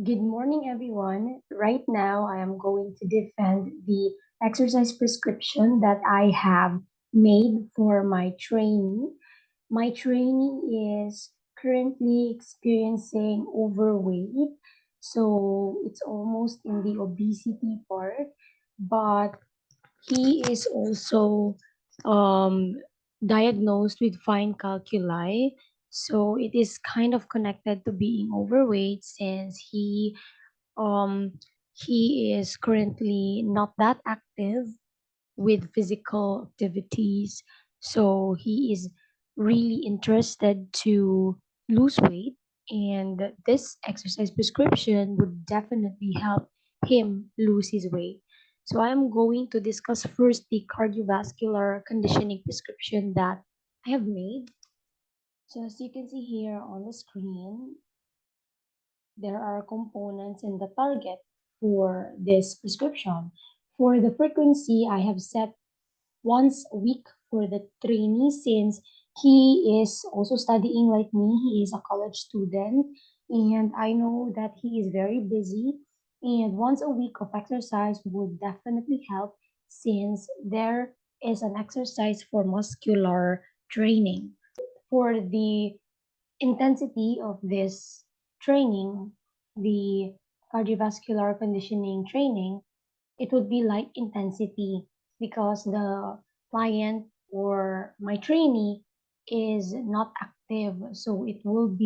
Good morning, everyone. Right now, I am going to defend the exercise prescription that I have made for my trainee. My trainee is currently experiencing overweight, so it's almost in the obesity part, but he is also um, diagnosed with fine calculi. So it is kind of connected to being overweight since um he is currently not that active with physical activities. So he is really interested to lose weight, and this exercise prescription would definitely help him lose his weight. So I am going to discuss first the cardiovascular conditioning prescription that I have made. So as you can see here on the screen, there are components in the target for this prescription. For the frequency, I have set once a week for the trainee since he is also studying like me. He is a college student, and I know that he is very busy. And once a week of exercise would definitely help since there is an exercise for muscular training. For the intensity of this training, the cardiovascular conditioning training, it would be light intensity because the client or my trainee is not active. So it will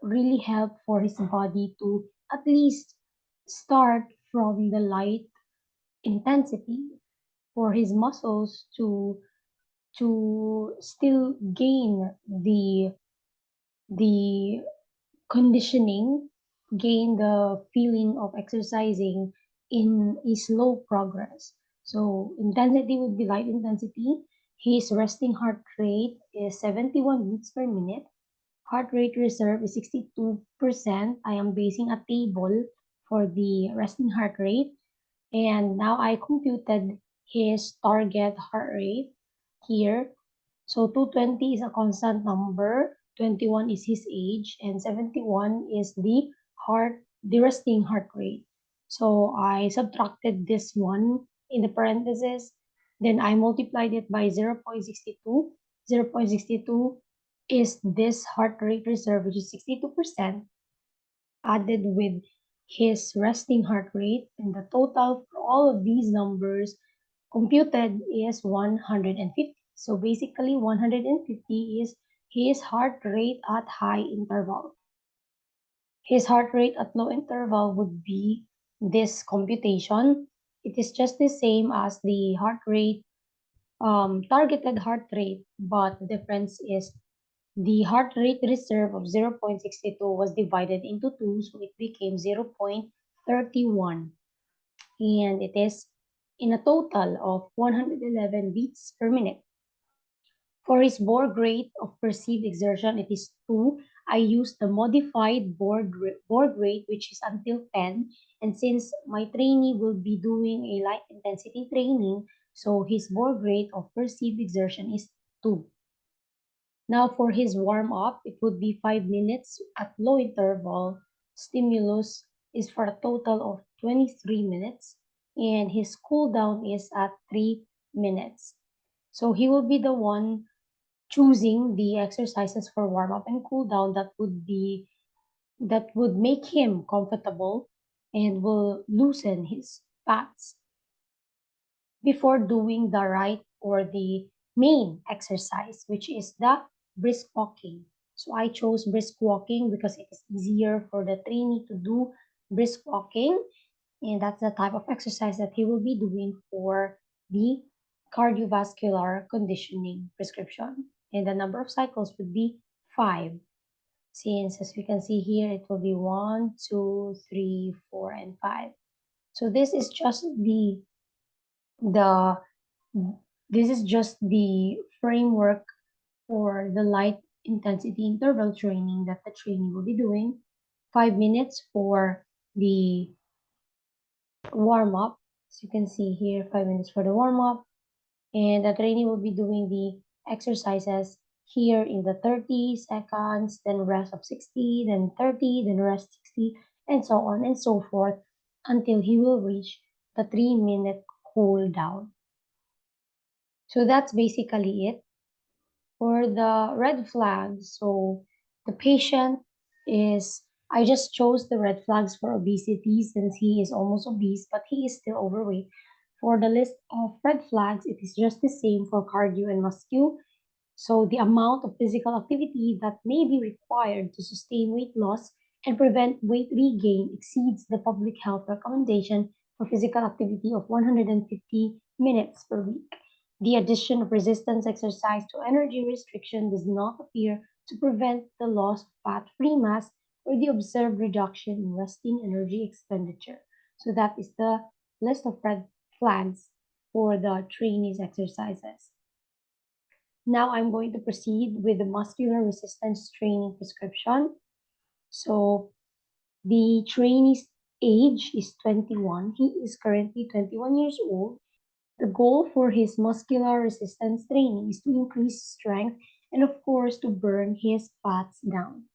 really help for his body to at least start from the light intensity for his muscles to still gain the conditioning, gain the feeling of exercising in a slow progress. So intensity would be light intensity. His resting heart rate is 71 beats per minute. Heart rate reserve is 62%. I am basing a table for the resting heart rate. And now I computed his target heart rate here. So 220 is a constant number, 21 is his age, and 71 is the resting heart rate. So I subtracted this one in the parentheses, then I multiplied it by 0.62. 0.62 is this heart rate reserve, which is 62%, added with his resting heart rate, and the total for all of these numbers computed is 150. So basically 150 is his heart rate at high interval. His heart rate at low interval would be this computation. It is just the same as the heart rate, targeted heart rate, but the difference is the heart rate reserve of 0.62 was divided into 2, so it became 0.31. And it is in a total of 111 beats per minute. For his Borg rate of perceived exertion, it is 2. I used the modified Borg rate, which is until 10. And since my trainee will be doing a light intensity training, so his Borg rate of perceived exertion is 2. Now for his warm-up, it would be 5 minutes at low interval. Stimulus is for a total of 23 minutes, and his cool down is at 3 minutes. So he will be the one choosing the exercises for warm-up and cool down that would make him comfortable and will loosen his fats before doing the right or the main exercise, which is the brisk walking. So I chose brisk walking because it is easier for the trainee to do brisk walking, and that's the type of exercise that he will be doing for the cardiovascular conditioning prescription. And the number of cycles would be 5. Since as we can see here, it will be 1, 2, 3, 4, and 5. So the this is just the framework for the light intensity interval training that the trainee will be doing. 5 minutes for the warm up. As you can see here, 5 minutes for the warm up. And the trainee will be doing the exercises here in the 30 seconds, then rest of 60, then 30, then rest 60, and so on and so forth until he will reach the 3-minute cool down. So that's basically it. For the red flags, so the patient is, I just chose the red flags for obesity since he is almost obese, but he is still overweight. For the list of red flags, it is just the same for cardio and muscle. So the amount of physical activity that may be required to sustain weight loss and prevent weight regain exceeds the public health recommendation for physical activity of 150 minutes per week. The addition of resistance exercise to energy restriction does not appear to prevent the loss of fat-free mass or the observed reduction in resting energy expenditure. So that is the list of red flags for the trainees exercises. Now I'm going to proceed with the muscular resistance training prescription. So the trainee's age is 21. He is currently 21 years old. The goal for his muscular resistance training is to increase strength and of course to burn his fats down.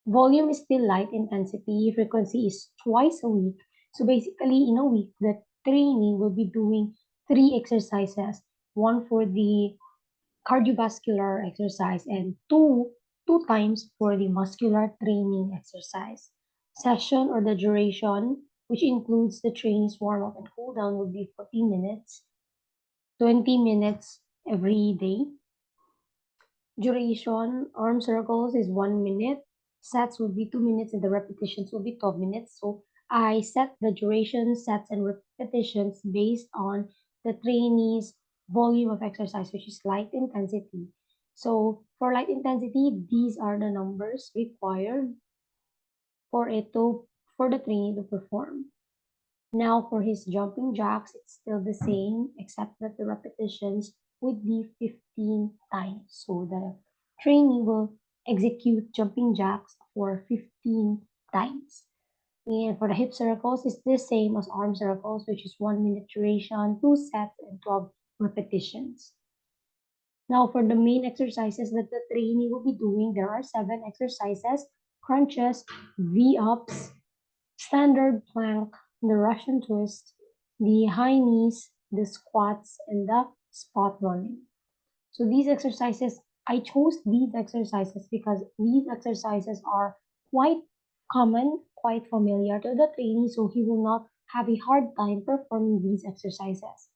Volume is still light intensity. Frequency is twice a week. So basically in a week, the trainee will be doing 3 exercises, one for the cardiovascular exercise and two times for the muscular training exercise. Session or the duration, which includes the trainee's warm-up and cool-down, will be 40 minutes, 20 minutes every day. Duration, arm circles is 1 minute, sets will be 2 minutes, and the repetitions will be 12 minutes. So I set the duration, sets, and repetitions based on the trainee's volume of exercise, which is light intensity. So for light intensity, these are the numbers required for the trainee to perform. Now for his jumping jacks, it's still the same, except that the repetitions would be 15 times. So the trainee will execute jumping jacks for 15 times. And for the hip circles, it's the same as arm circles, which is 1 minute duration, 2 sets, and 12 repetitions. Now for the main exercises that the trainee will be doing, there are 7 exercises: crunches, V-ups, standard plank, the Russian twist, the high knees, the squats, and the spot running. So these exercises, I chose these exercises because these exercises are quite common, quite familiar to the trainee, so he will not have a hard time performing these exercises.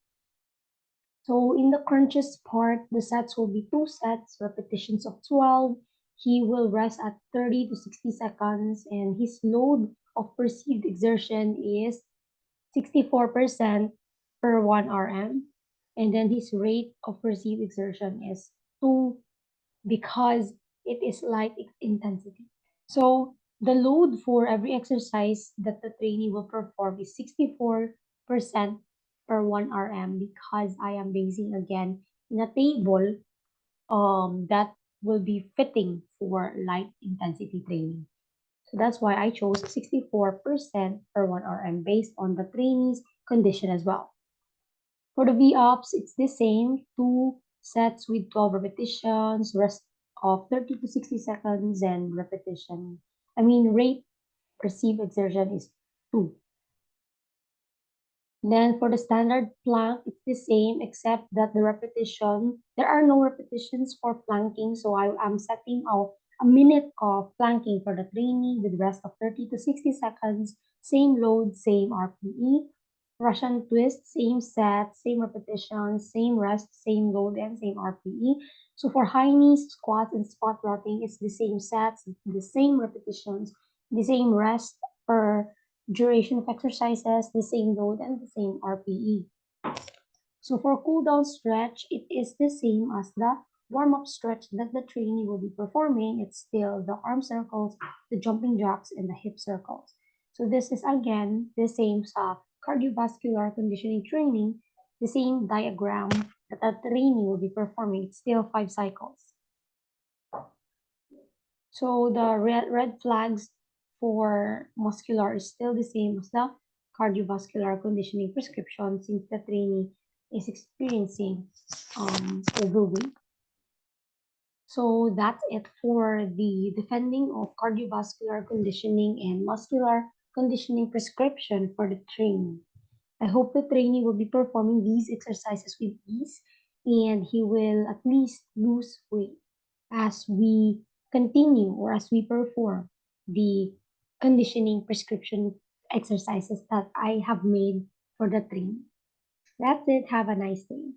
So in the crunches part, the sets will be 2 sets, repetitions of 12. He will rest at 30 to 60 seconds, and his load of perceived exertion is 64% per 1 RM. And then his rate of perceived exertion is 2 because it is light intensity. So the load for every exercise that the trainee will perform is 64% per 1 RM because I am basing again in a table that will be fitting for light intensity training. So that's why I chose 64% per 1 RM based on the trainee's condition as well. For the V-ups, it's the same, 2 sets with 12 repetitions, rest of 30 to 60 seconds, and rate perceived exertion is 2. Then for the standard plank, it's the same except that there are no repetitions for planking. So I am setting out a minute of planking for the trainee with rest of 30 to 60 seconds, same load, same RPE. Russian twist, same set, same repetitions, same rest, same load, and same RPE. So for high knees, squats, and spot rotting, it's the same sets, the same repetitions, the same rest per duration of exercises, the same load, and the same RPE. So for cool down stretch, it is the same as the warm-up stretch that the trainee will be performing. It's still the arm circles, the jumping jacks, and the hip circles. So this is again the same cardiovascular conditioning training, the same diagram that the trainee will be performing. It's still 5 cycles. So the red flags for muscular is still the same as the cardiovascular conditioning prescription since the trainee is experiencing overweight. So that's it for the defending of cardiovascular conditioning and muscular conditioning prescription for the trainee. I hope the trainee will be performing these exercises with ease and he will at least lose weight as we continue or as we perform the conditioning prescription exercises that I have made for the trainee. That's it. Have a nice day.